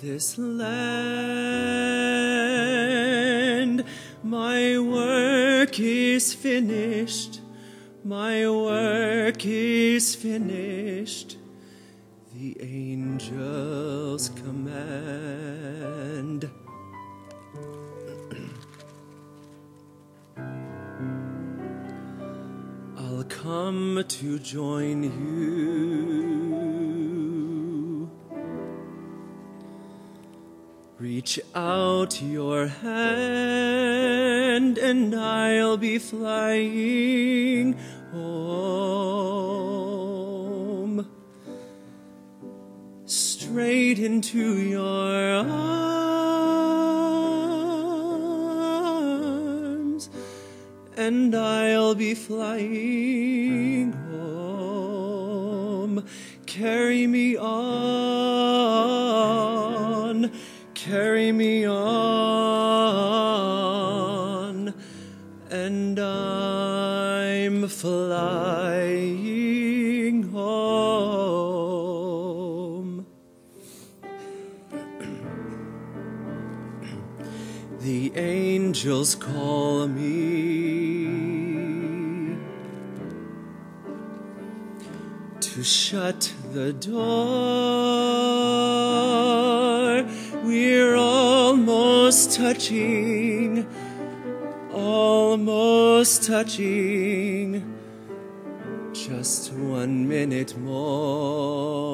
this land. My work is finished. My work is finished. The angels command. I'll come to join you. Reach out your hand and I'll be flying home. Straight into your arms, and I'll be flying home. Carry me on, carry me on, and I'm flying home. The angels call me to shut the door. We're almost touching, almost touching. Just 1 minute more.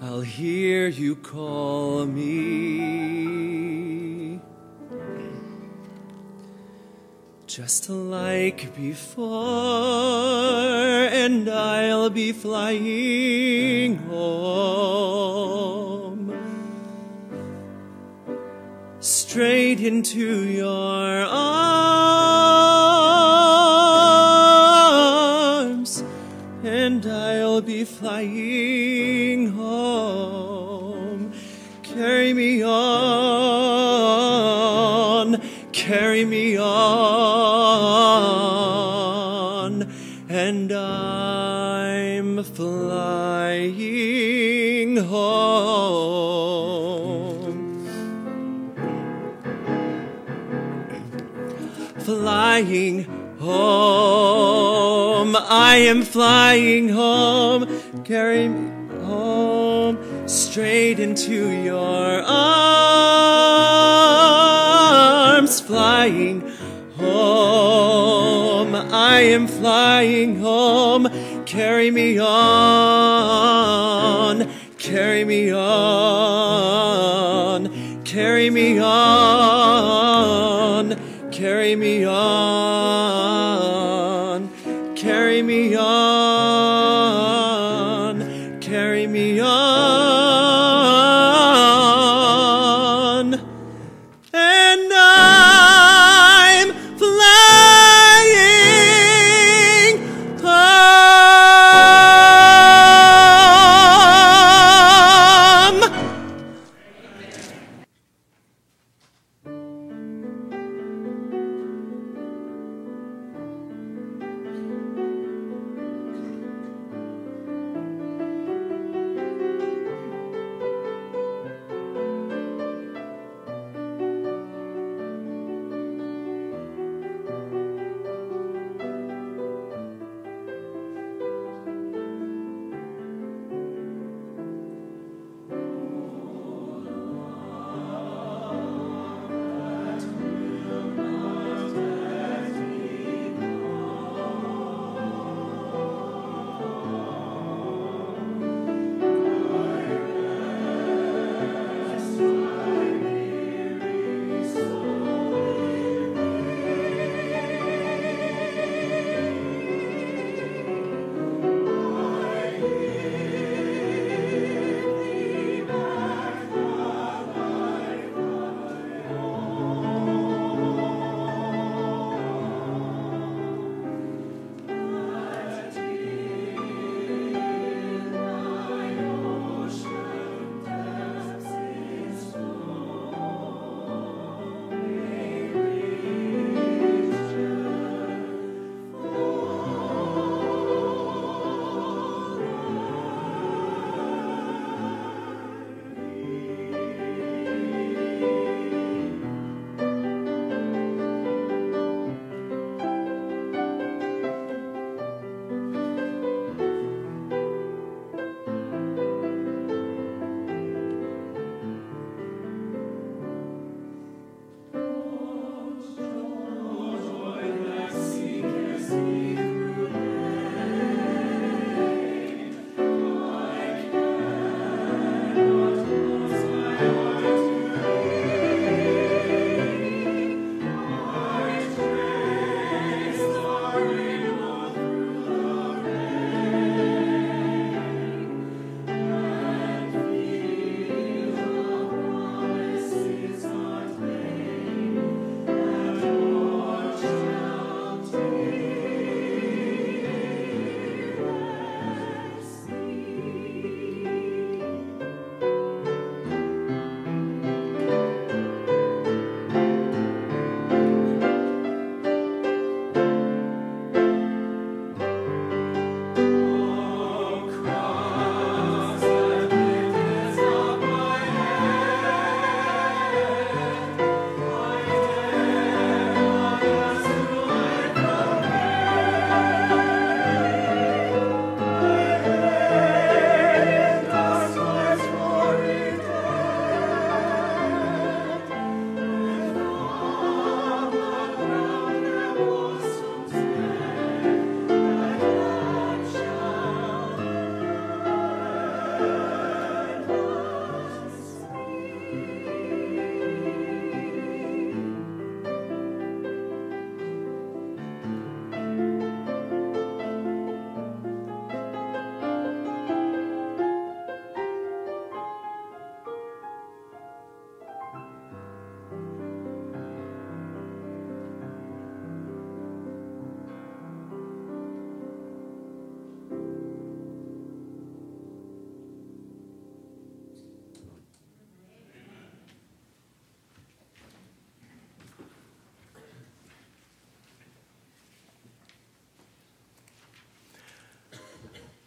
I'll hear you call me, just like before, and I'll be flying home, straight into your arms, and I'll be flying home. Carry me on, carry me on, and I'm flying home. Flying home, I am flying home. Carry me home, straight into your arms. Flying home, I am flying home. Carry me on, carry me on, carry me on, carry me on, carry me on, carry me on, and I'm flying home.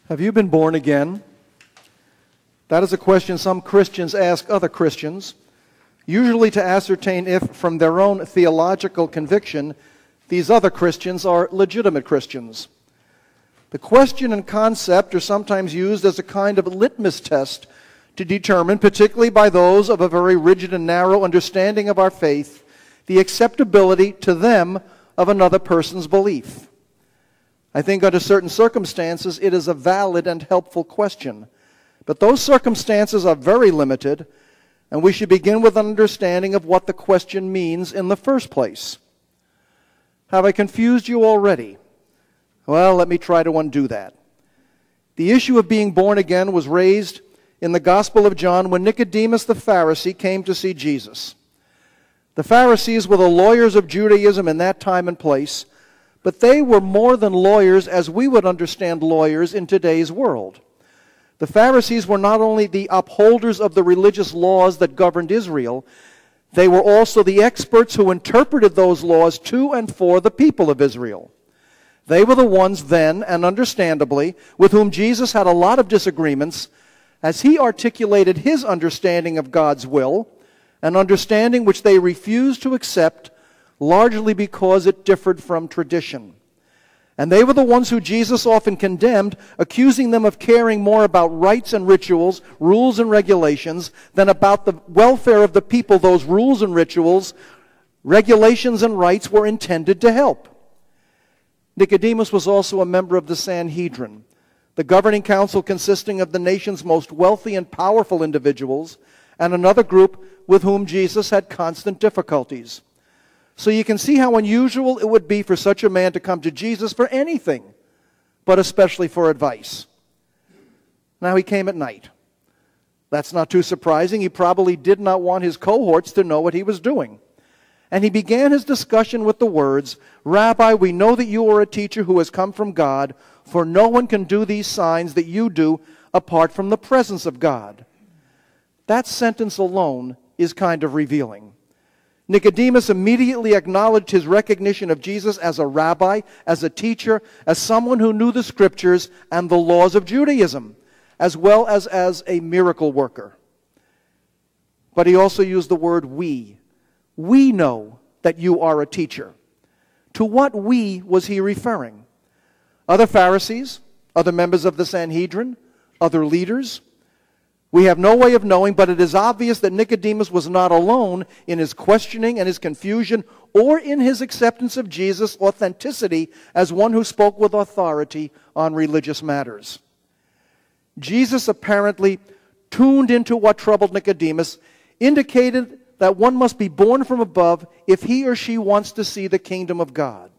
Have you been born again? That is a question some Christians ask other Christians, usually to ascertain if, from their own theological conviction, these other Christians are legitimate Christians. The question and concept are sometimes used as a kind of litmus test to determine, particularly by those of a very rigid and narrow understanding of our faith, the acceptability to them of another person's belief. I think under certain circumstances it is a valid and helpful question. But those circumstances are very limited, and we should begin with an understanding of what the question means in the first place. Have I confused you already? Well, let me try to undo that. The issue of being born again was raised in the Gospel of John when Nicodemus the Pharisee came to see Jesus. The Pharisees were the lawyers of Judaism in that time and place, but they were more than lawyers as we would understand lawyers in today's world. The Pharisees were not only the upholders of the religious laws that governed Israel, they were also the experts who interpreted those laws to and for the people of Israel. They were the ones then, and understandably, with whom Jesus had a lot of disagreements as he articulated his understanding of God's will, an understanding which they refused to accept largely because it differed from tradition. And they were the ones who Jesus often condemned, accusing them of caring more about rites and rituals, rules and regulations, than about the welfare of the people those rules and rituals, regulations and rites were intended to help. Nicodemus was also a member of the Sanhedrin, the governing council consisting of the nation's most wealthy and powerful individuals, and another group with whom Jesus had constant difficulties. So you can see how unusual it would be for such a man to come to Jesus for anything, but especially for advice. Now he came at night. That's not too surprising. He probably did not want his cohorts to know what he was doing. And he began his discussion with the words, "Rabbi, we know that you are a teacher who has come from God, for no one can do these signs that you do apart from the presence of God." That sentence alone is kind of revealing. Nicodemus immediately acknowledged his recognition of Jesus as a rabbi, as a teacher, as someone who knew the scriptures and the laws of Judaism, as well as a miracle worker. But he also used the word we. We know that you are a teacher. To what we was he referring? Other Pharisees? Other members of the Sanhedrin? Other leaders? We have no way of knowing, but it is obvious that Nicodemus was not alone in his questioning and his confusion or in his acceptance of Jesus' authenticity as one who spoke with authority on religious matters. Jesus apparently tuned into what troubled Nicodemus, indicated that one must be born from above if he or she wants to see the kingdom of God.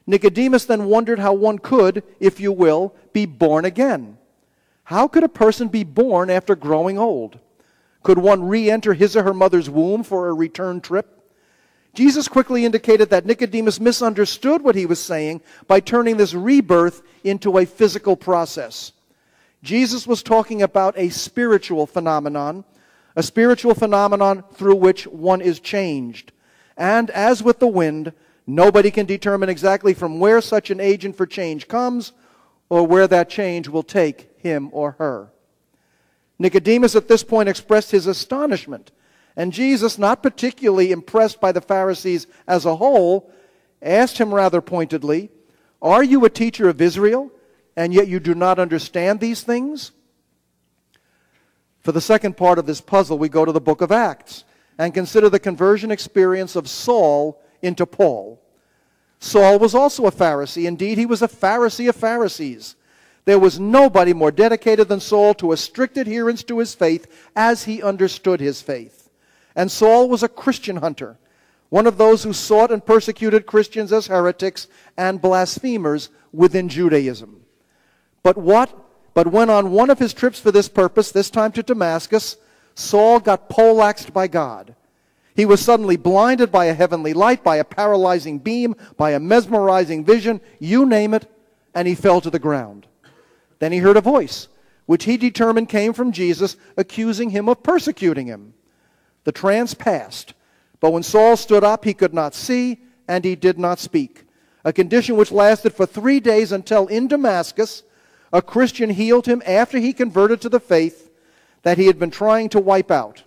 Nicodemus then wondered how one could, if you will, be born again. How could a person be born after growing old? Could one re-enter his or her mother's womb for a return trip? Jesus quickly indicated that Nicodemus misunderstood what he was saying by turning this rebirth into a physical process. Jesus was talking about a spiritual phenomenon through which one is changed. And as with the wind, nobody can determine exactly from where such an agent for change comes or where that change will take him or her. Nicodemus at this point expressed his astonishment, and Jesus, not particularly impressed by the Pharisees as a whole, asked him rather pointedly, "Are you a teacher of Israel, and yet you do not understand these things?" For the second part of this puzzle, we go to the book of Acts and consider the conversion experience of Saul into Paul. Saul was also a Pharisee. Indeed, he was a Pharisee of Pharisees. There was nobody more dedicated than Saul to a strict adherence to his faith as he understood his faith. And Saul was a Christian hunter, one of those who sought and persecuted Christians as heretics and blasphemers within Judaism. But when on one of his trips for this purpose, this time to Damascus, Saul got poleaxed by God. He was suddenly blinded by a heavenly light, by a paralyzing beam, by a mesmerizing vision, you name it, and he fell to the ground. Then he heard a voice, which he determined came from Jesus, accusing him of persecuting him. The trance passed, but when Saul stood up, he could not see, and he did not speak, a condition which lasted for 3 days until in Damascus, A Christian healed him after he converted to the faith that he had been trying to wipe out.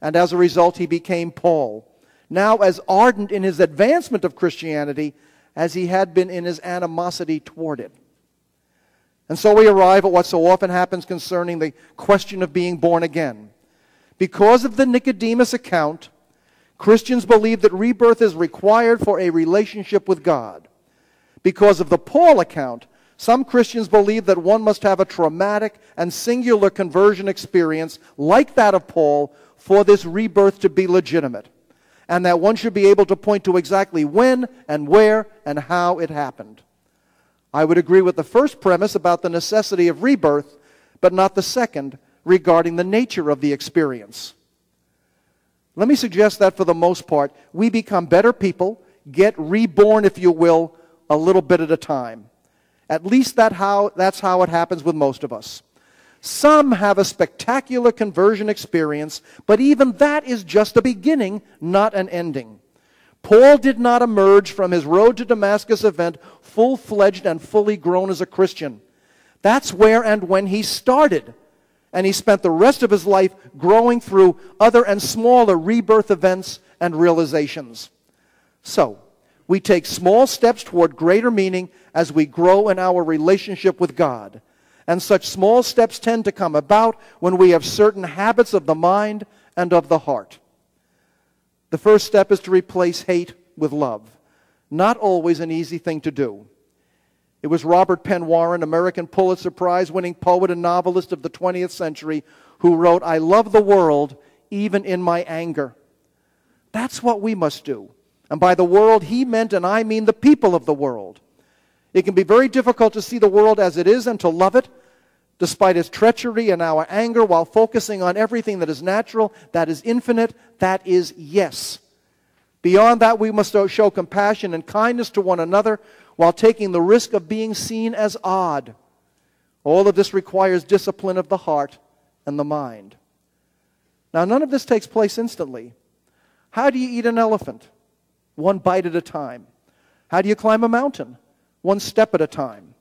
And as a result, he became Paul, now as ardent in his advancement of Christianity as he had been in his animosity toward it. And so we arrive at what so often happens concerning the question of being born again. Because of the Nicodemus account, Christians believe that rebirth is required for a relationship with God. Because of the Paul account, some Christians believe that one must have a traumatic and singular conversion experience like that of Paul for this rebirth to be legitimate, and that one should be able to point to exactly when and where and how it happened. I would agree with the first premise about the necessity of rebirth, but not the second regarding the nature of the experience. Let me suggest that for the most part, we become better people, get reborn, if you will, a little bit at a time. At least that's how it happens with most of us. Some have a spectacular conversion experience, but even that is just a beginning, not an ending. Paul did not emerge from his road to Damascus event full-fledged and fully grown as a Christian. That's where and when he started. And he spent the rest of his life growing through other and smaller rebirth events and realizations. So, we take small steps toward greater meaning as we grow in our relationship with God. And such small steps tend to come about when we have certain habits of the mind and of the heart. The first step is to replace hate with love. Not always an easy thing to do. It was Robert Penn Warren, American Pulitzer Prize-winning poet and novelist of the 20th century, who wrote, "I love the world even in my anger." That's what we must do. And by the world, he meant, and I mean, the people of the world. It can be very difficult to see the world as it is and to love it, despite its treachery and our anger, while focusing on everything that is natural, that is infinite, that is yes. Beyond that, we must show compassion and kindness to one another while taking the risk of being seen as odd. All of this requires discipline of the heart and the mind. Now, none of this takes place instantly. How do you eat an elephant? One bite at a time. How do you climb a mountain? One step at a time.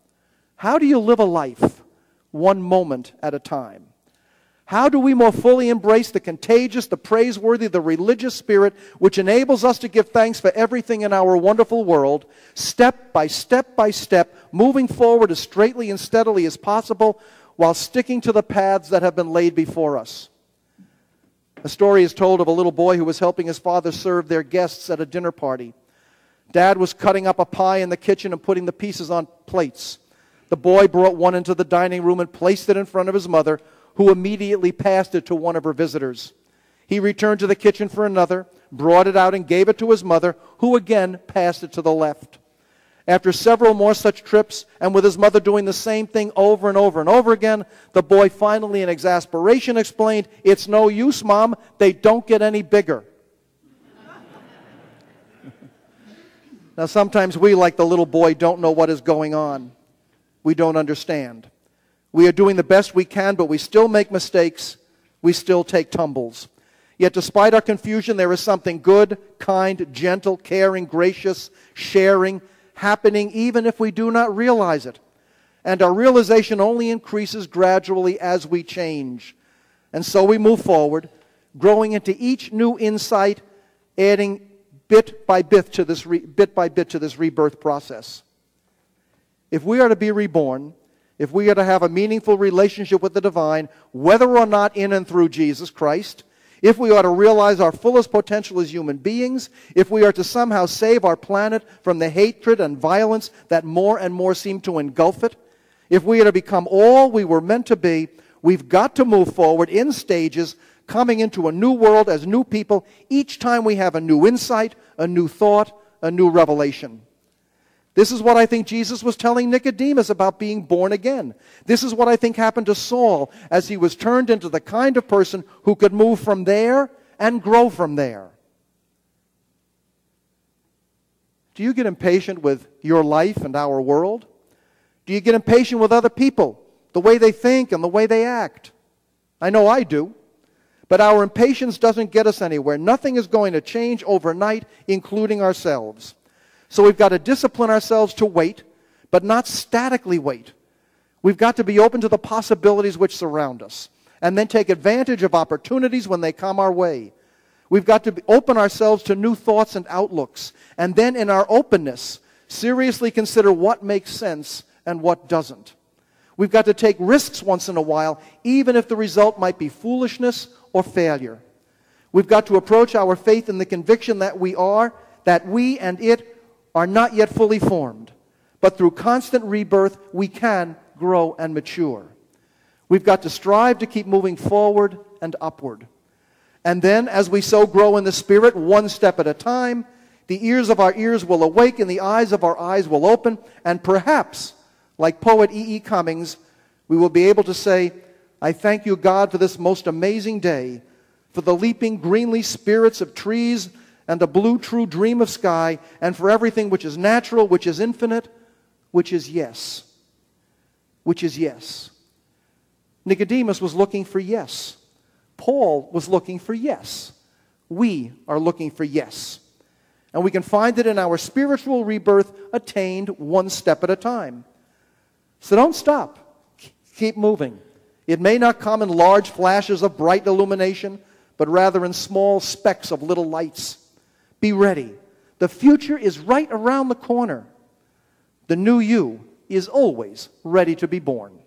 How do you live a life? One moment at a time. How do we more fully embrace the contagious, the praiseworthy, the religious spirit which enables us to give thanks for everything in our wonderful world, step by step by step, moving forward as straightly and steadily as possible while sticking to the paths that have been laid before us? A story is told of a little boy who was helping his father serve their guests at a dinner party. Dad was cutting up a pie in the kitchen and putting the pieces on plates. The boy brought one into the dining room and placed it in front of his mother, who immediately passed it to one of her visitors. He returned to the kitchen for another, brought it out and gave it to his mother, who again passed it to the left. After several more such trips, and with his mother doing the same thing over and over and over again, the boy finally in exasperation explained, "It's no use, Mom, they don't get any bigger." Now sometimes we, like the little boy, don't know what is going on. We don't understand. We are doing the best we can, but we still make mistakes. We still take tumbles. Yet despite our confusion, there is something good, kind, gentle, caring, gracious, sharing, happening even if we do not realize it. And our realization only increases gradually as we change. And so we move forward, growing into each new insight, adding bit by bit to this rebirth process. If we are to be reborn, if we are to have a meaningful relationship with the divine, whether or not in and through Jesus Christ, if we are to realize our fullest potential as human beings, if we are to somehow save our planet from the hatred and violence that more and more seem to engulf it, if we are to become all we were meant to be, we've got to move forward in stages, coming into a new world as new people each time we have a new insight, a new thought, a new revelation. This is what I think Jesus was telling Nicodemus about being born again. This is what I think happened to Saul as he was turned into the kind of person who could move from there and grow from there. Do you get impatient with your life and our world? Do you get impatient with other people, the way they think and the way they act? I know I do. But our impatience doesn't get us anywhere. Nothing is going to change overnight, including ourselves. So we've got to discipline ourselves to wait, but not statically wait. We've got to be open to the possibilities which surround us, and then take advantage of opportunities when they come our way. We've got to open ourselves to new thoughts and outlooks, and then in our openness, seriously consider what makes sense and what doesn't. We've got to take risks once in a while, even if the result might be foolishness or failure. We've got to approach our faith in the conviction that we and it are not yet fully formed, but through constant rebirth, we can grow and mature. We've got to strive to keep moving forward and upward. And then, as we so grow in the Spirit, one step at a time, the ears of our ears will awake and the eyes of our eyes will open, and perhaps, like poet E. E. Cummings, we will be able to say, I thank you, God, for this most amazing day, for the leaping greenly spirits of trees and the blue true dream of sky, and for everything which is natural, which is infinite, which is yes. Which is yes. Nicodemus was looking for yes. Paul was looking for yes. We are looking for yes. And we can find it in our spiritual rebirth attained one step at a time. So don't stop. Keep moving. It may not come in large flashes of bright illumination, but rather in small specks of little lights. Be ready. The future is right around the corner. The new you is always ready to be born.